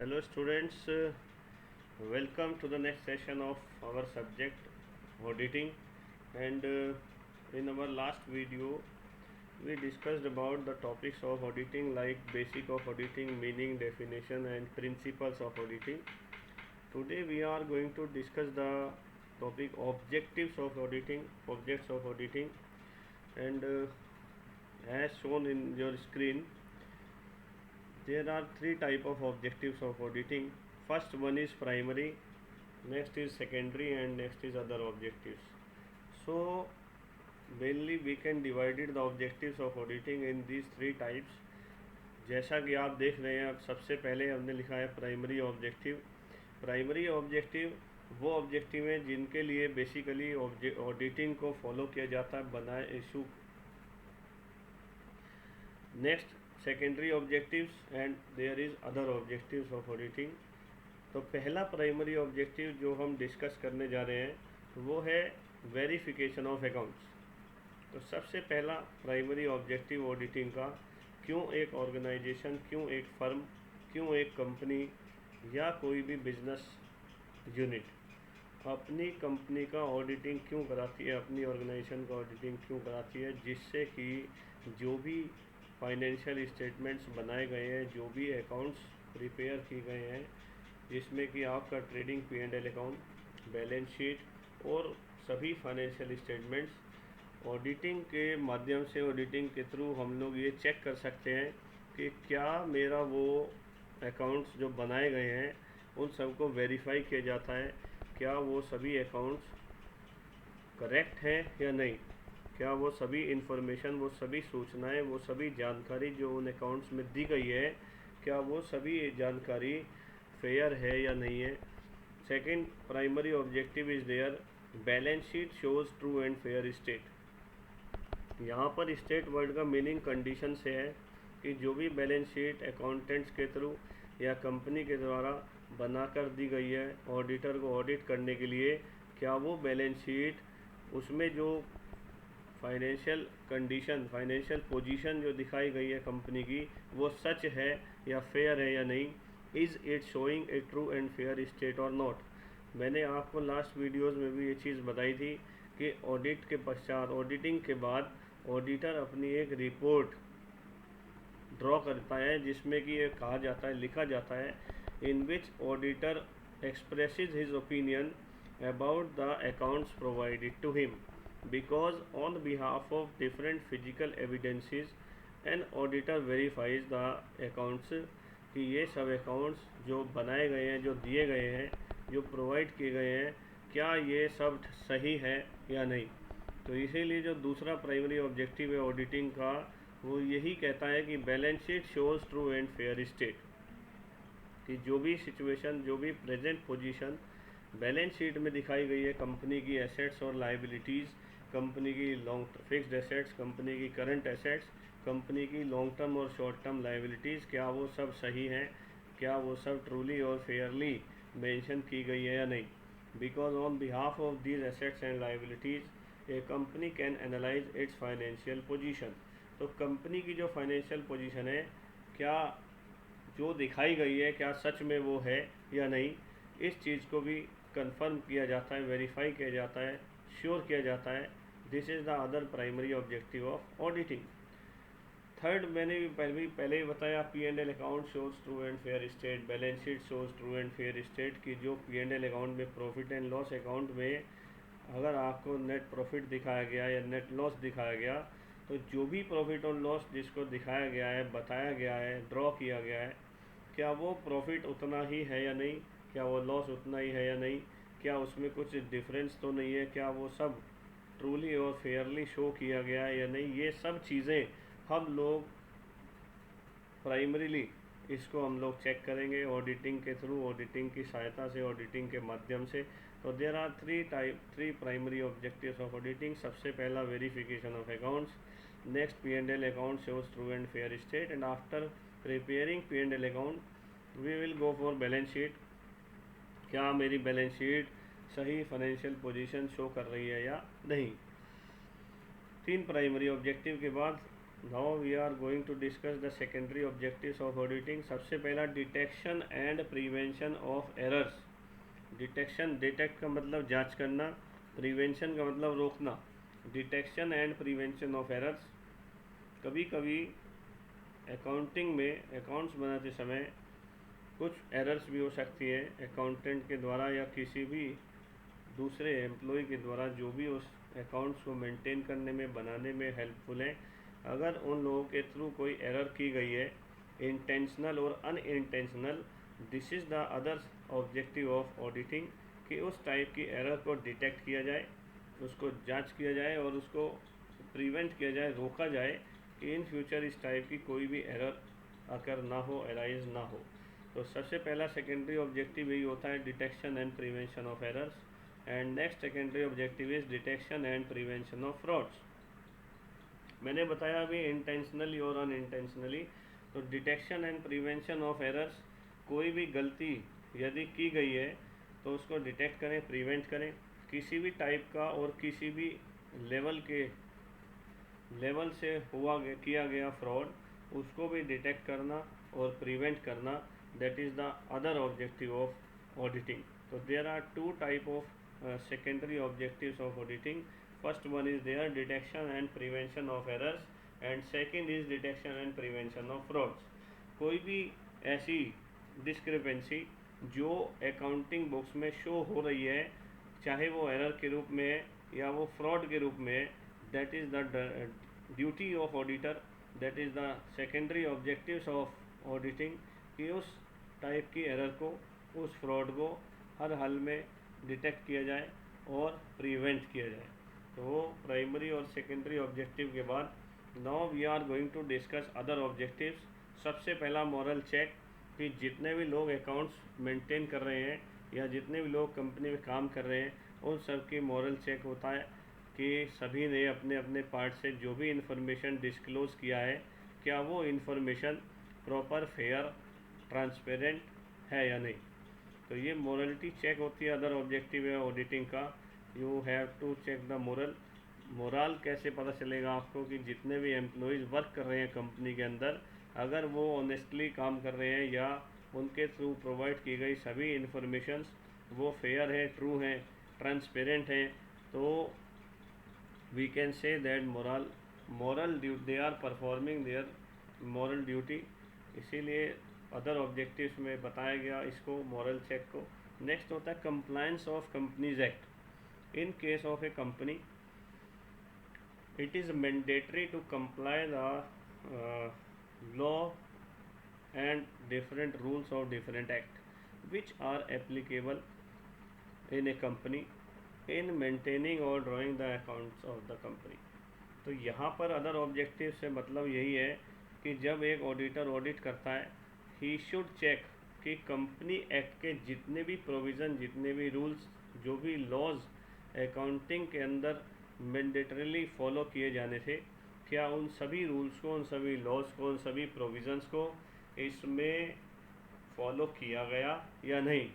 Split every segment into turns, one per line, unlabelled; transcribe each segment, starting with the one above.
Hello students, welcome to the next session of our subject auditing. And in our last video we discussed about the topics of auditing like basic of auditing, meaning, definition and principles of auditing. Today we are going to discuss the topic objectives of auditing, objects of auditing. And as shown in your screen, there are three type of objectives of auditing. First one is primary, next is secondary and next is other objectives. So mainly we can divide it the objectives of auditing in these three types. जैसा कि आप देख रहे हैं, अब सबसे पहले हमने लिखा है प्राइमरी ऑब्जेक्टिव. प्राइमरी ऑब्जेक्टिव वो ऑब्जेक्टिव हैं जिनके लिए बेसिकली ऑडिटिंग को फॉलो किया जाता है, बनाए issue. Next secondary objectives and there is other objectives of auditing. तो पहला प्राइमरी ऑब्जेक्टिव जो हम डिस्कस करने जा रहे हैं वो है वेरिफिकेशन ऑफ अकाउंट्स. तो सबसे पहला प्राइमरी ऑब्जेक्टिव ऑडिटिंग का, क्यों एक ऑर्गेनाइजेशन, क्यों एक फर्म, क्यों एक कंपनी या कोई भी बिजनेस यूनिट अपनी कंपनी का ऑडिटिंग क्यों कराती है, अपनी ऑर्गेनाइजेशन का ऑडिटिंग क्यों कराती है, जिससे कि जो भी फाइनेंशियल स्टेटमेंट्स बनाए गए हैं, जो भी अकाउंट्स प्रिपेयर किए गए हैं, जिसमें कि आपका trading P&L account, balance sheet और सभी फाइनेंशियल स्टेटमेंट्स ऑडिटिंग के माध्यम से, ऑडिटिंग के थ्रू हम लोग ये चेक कर सकते हैं कि क्या मेरा वो अकाउंट्स जो बनाए गए हैं उन सबको वेरीफाई किया जाता है, क्या वो सभी अकाउंट्स करेक्ट हैं या नहीं, क्या वो सभी इन्फॉर्मेशन, वो सभी सूचनाएं, वो सभी जानकारी जो उन अकाउंट्स में दी गई है, क्या वो सभी जानकारी फेयर है या नहीं है. Second primary objective is their balance sheet shows true and fair state. यहाँ पर स्टेट वर्ड का मीनिंग कंडीशन से है कि जो भी बैलेंस शीट अकाउंटेंट्स के थ्रू या कंपनी के द्वारा बनाकर दी गई है ऑडिटर को ऑडिट करने के लिए, क्या वो बैलेंस शीट, उसमें जो फाइनेंशियल कंडीशन, फाइनेंशियल पोजीशन जो दिखाई गई है कंपनी की, वो सच है या फेयर है या नहीं. Is it showing A true and fair state और नॉट. मैंने आपको लास्ट वीडियोस में भी ये चीज़ बताई थी कि ऑडिट के पश्चात, ऑडिटिंग के बाद ऑडिटर अपनी एक रिपोर्ट ड्रॉ करता है जिसमें कि ये कहा जाता है, लिखा जाता है, in which auditor expresses his opinion about the accounts provided to him because on behalf of different physical evidences an auditor verifies the accounts. कि ये सब अकाउंट्स जो बनाए गए हैं, जो दिए गए हैं, जो प्रोवाइड किए गए हैं, क्या ये सब सही है या नहीं. तो इसीलिए जो दूसरा प्राइमरी ऑब्जेक्टिव है ऑडिटिंग का, वो यही कहता है कि balance sheet shows true and fair state. कि जो भी सिचुएशन, जो भी प्रेजेंट पोजीशन बैलेंस शीट में दिखाई गई है, कंपनी की एसेट्स और लाइबिलिटीज़, कंपनी की लॉन्ग फिक्स्ड एसेट्स, कंपनी की करंट एसेट्स, कंपनी की लॉन्ग टर्म और शॉर्ट टर्म लाइबिलिटीज़, क्या वो सब सही हैं, क्या वो सब ट्रूली और फेयरली मेंशन की गई है या नहीं. Because on behalf of these assets and liabilities A company can analyse it's financial position. तो कंपनी की जो फाइनेंशियल पोजीशन है, क्या जो दिखाई गई है क्या सच में वो है या नहीं, इस चीज़ को भी कंफर्म किया जाता है, वेरीफाई किया जाता है, श्योर किया जाता है. This is the other primary objective of auditing. Third, मैंने भी पहले ही बताया, P&L account shows true and fair state, balance sheet shows true and fair state. की जो P&L अकाउंट में, प्रॉफिट एंड लॉस अकाउंट में अगर आपको नेट प्रॉफिट दिखाया गया या नेट लॉस दिखाया गया, तो जो भी प्रॉफिट और लॉस जिसको दिखाया गया है, बताया गया है, ड्रॉ किया गया है, क्या वो प्रॉफिट उतना ही है या नहीं, क्या वो लॉस उतना ही है या नहीं, क्या उसमें कुछ डिफरेंस तो नहीं है, क्या वो सब ट्रूली और फेयरली शो किया गया है या नहीं. ये सब चीज़ें हम लोग प्राइमरीली इसको हम लोग चेक करेंगे ऑडिटिंग के थ्रू, ऑडिटिंग की सहायता से, ऑडिटिंग के माध्यम से. तो there are three primary objectives of auditing. सबसे पहला verification of accounts, next P&L account shows true and fair state, and after preparing P&L account we will go for balance sheet. क्या मेरी बैलेंस शीट सही financial position show कर रही है या नहीं. तीन प्राइमरी ऑब्जेक्टिव के बाद now we are going to discuss the secondary objectives of auditing. सबसे पहला detection and prevention of errors. Detection, detect का मतलब जांच करना, प्रिवेंशन का मतलब रोकना। Detection and prevention of errors. कभी कभी अकाउंटिंग में अकाउंट्स बनाते समय कुछ एरर्स भी हो सकती है अकाउंटेंट के द्वारा या किसी भी दूसरे एम्प्लॉय के द्वारा, जो भी उस अकाउंट्स को मेंटेन करने में, बनाने में हेल्पफुल है। अगर उन लोगों के थ्रू कोई एरर की गई है, इंटेंशनल और unintentional, this is the other objective of auditing, कि उस टाइप की एरर को डिटेक्ट किया जाए, उसको जांच किया जाए और उसको प्रिवेंट किया जाए, रोका जाए कि इन फ्यूचर इस टाइप की कोई भी एरर अगर ना हो, अराइज ना हो। तो सबसे पहला सेकेंडरी ऑब्जेक्टिव यही होता है, detection and prevention of errors. And next secondary objective is detection and prevention of frauds. मैंने बताया अभी इंटेंशनली और अनइंटेंशनली। तो detection and prevention of errors, कोई भी गलती यदि की गई है तो उसको डिटेक्ट करें, प्रिवेंट करें। किसी भी टाइप का और किसी भी लेवल से किया गया फ्रॉड, उसको भी डिटेक्ट करना और प्रिवेंट करना, that is the other objective of auditing. तो there are two type of secondary objectives of auditing. First one is their detection and prevention of errors, and second is detection and prevention of frauds. कोई भी ऐसी discrepancy जो accounting books में show हो रही है, चाहे वो एरर के रूप में है या वो फ्रॉड के रूप में है, that is the duty of auditor, that is the secondary objectives of auditing, कि उस टाइप की एरर को, उस फ्रॉड को हर हाल में डिटेक्ट किया जाए और प्रिवेंट किया जाए। तो प्राइमरी और सेकेंडरी ऑब्जेक्टिव के बाद now we are going to discuss other objectives. सबसे पहला मॉरल चेक, कि जितने भी लोग अकाउंट्स मेंटेन कर रहे हैं या जितने भी लोग कंपनी में काम कर रहे हैं, उन सब की मॉरल चेक होता है कि सभी ने अपने अपने पार्ट से जो भी इंफॉर्मेशन डिस्क्लोज़ किया है, क्या वो इंफॉर्मेशन प्रॉपर, फेयर, ट्रांसपेरेंट है या नहीं। तो ये मोरलिटी चेक होती है, अदर ऑब्जेक्टिव है ऑडिटिंग का। You have to check the moral कैसे पता चलेगा आपको कि जितने भी एम्प्लॉयज़ वर्क कर रहे हैं कंपनी के अंदर, अगर वो ऑनेस्टली काम कर रहे हैं या उनके थ्रू प्रोवाइड की गई सभी इंफॉर्मेशंस वो फेयर है, ट्रू हैं, ट्रांसपेरेंट हैं, तो we can say that moral they are performing their moral duty. इसीलिए अदर ऑब्जेक्टिव्स में बताया गया इसको, मॉरल चेक को। नेक्स्ट होता है compliance of companies act. In case of a company, it is mandatory to comply the law and different rules of different act which are applicable in a company in maintaining or drawing the accounts of the company। तो यहाँ पर other objective से मतलब यही है कि जब एक ऑडिटर ऑडिट करता है, ही शुड चेक कि कंपनी एक्ट के जितने भी प्रोविज़न, जितने भी रूल्स, जो भी लॉज अकाउंटिंग के अंदर मैंडेटरीली फॉलो किए जाने थे, क्या उन सभी रूल्स को, उन सभी लॉज को, उन सभी प्रोविज़न्स को इसमें फॉलो किया गया या नहीं।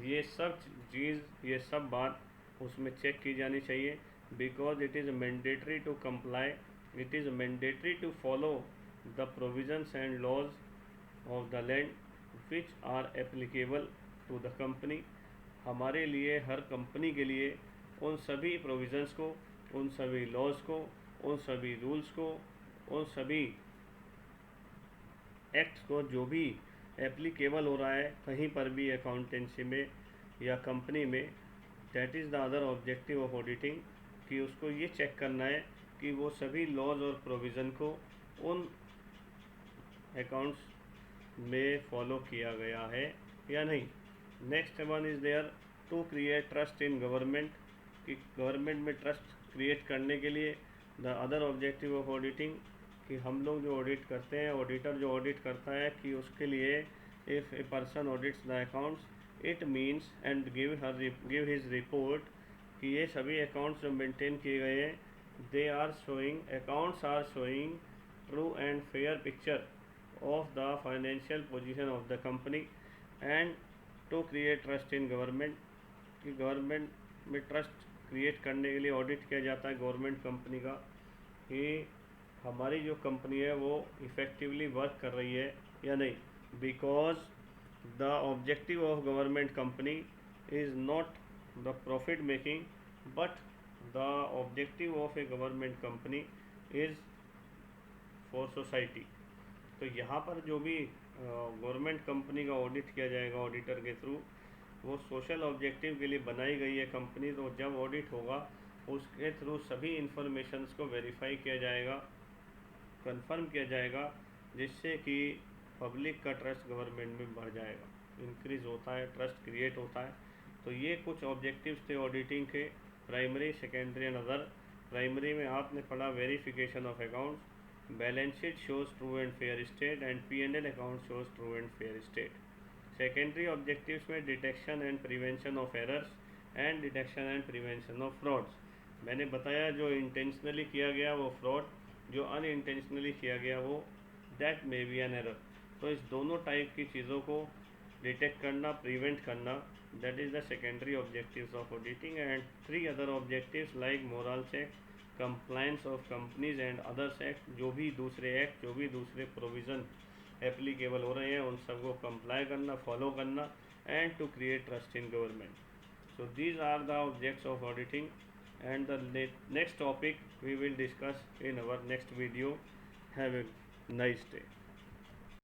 ये सब चीज़, ये सब बात उसमें चेक की जानी चाहिए। Because it is mandatory to comply, it is mandatory to follow the provisions and laws of the land which are applicable to the company. हमारे लिए, हर कंपनी के लिए उन सभी प्रोविजंस को, उन सभी लॉज को, उन सभी रूल्स को, उन सभी एक्ट्स को जो भी एप्लीकेबल हो रहा है कहीं पर भी अकाउंटेंसी में या कंपनी में, that is the other objective of auditing, कि उसको ये चेक करना है कि वो सभी लॉज और प्रोविज़न को उन अकाउंट्स में फॉलो किया गया है या नहीं। Next one is there to create trust in government, कि गवर्नमेंट में ट्रस्ट क्रिएट करने के लिए the other objective of auditing, कि हम लोग जो ऑडिट करते हैं, ऑडिटर जो ऑडिट करता है, कि उसके लिए if a person audits the accounts, it means and give his report, कि ये सभी अकाउंट्स जो मेंटेन किए गए हैं, they are showing, accounts are showing true and fair picture of the financial position of the company, and to create trust in government, कि government में trust create करने के लिए ऑडिट किया जाता है गवर्नमेंट कंपनी का, कि हमारी जो कंपनी है वो इफ़ेक्टिवली वर्क कर रही है या नहीं, because the objective of government company is not the profit making, but the objective of A government company is for society. तो यहाँ पर जो भी गवर्नमेंट कंपनी का ऑडिट किया जाएगा ऑडिटर के थ्रू, वो सोशल ऑब्जेक्टिव के लिए बनाई गई है कंपनी। तो जब ऑडिट होगा उसके थ्रू सभी इंफॉर्मेशंस को वेरीफाई किया जाएगा, कंफर्म किया जाएगा, जिससे कि पब्लिक का ट्रस्ट गवर्नमेंट में बढ़ जाएगा, इंक्रीज़ होता है, ट्रस्ट क्रिएट होता है। तो ये कुछ ऑब्जेक्टिव्स थे ऑडिटिंग के, primary, secondary and other. Primary में आपने पढ़ा verification of accounts, balance sheet shows true and fair state and P&L account shows true and fair state. Secondary objectives में detection and prevention of errors and detection and prevention of frauds. मैंने बताया जो intentionally किया गया वो fraud, जो unintentionally किया गया वो that may be an error. तो इस दोनों टाइप की चीज़ों को डिटेक्ट करना, प्रिवेंट करना, that is the secondary objectives of auditing. And 3 other objectives like morals act, compliance of companies and others act, जो भी दूसरे एक्ट, जो भी दूसरे प्रोविज़न एप्लीकेबल हो रहे हैं उन सबको कंप्लाई करना, फॉलो करना, and to create trust in government. So these are the objects of auditing, and the next topic we will discuss in our next video. Have a nice day.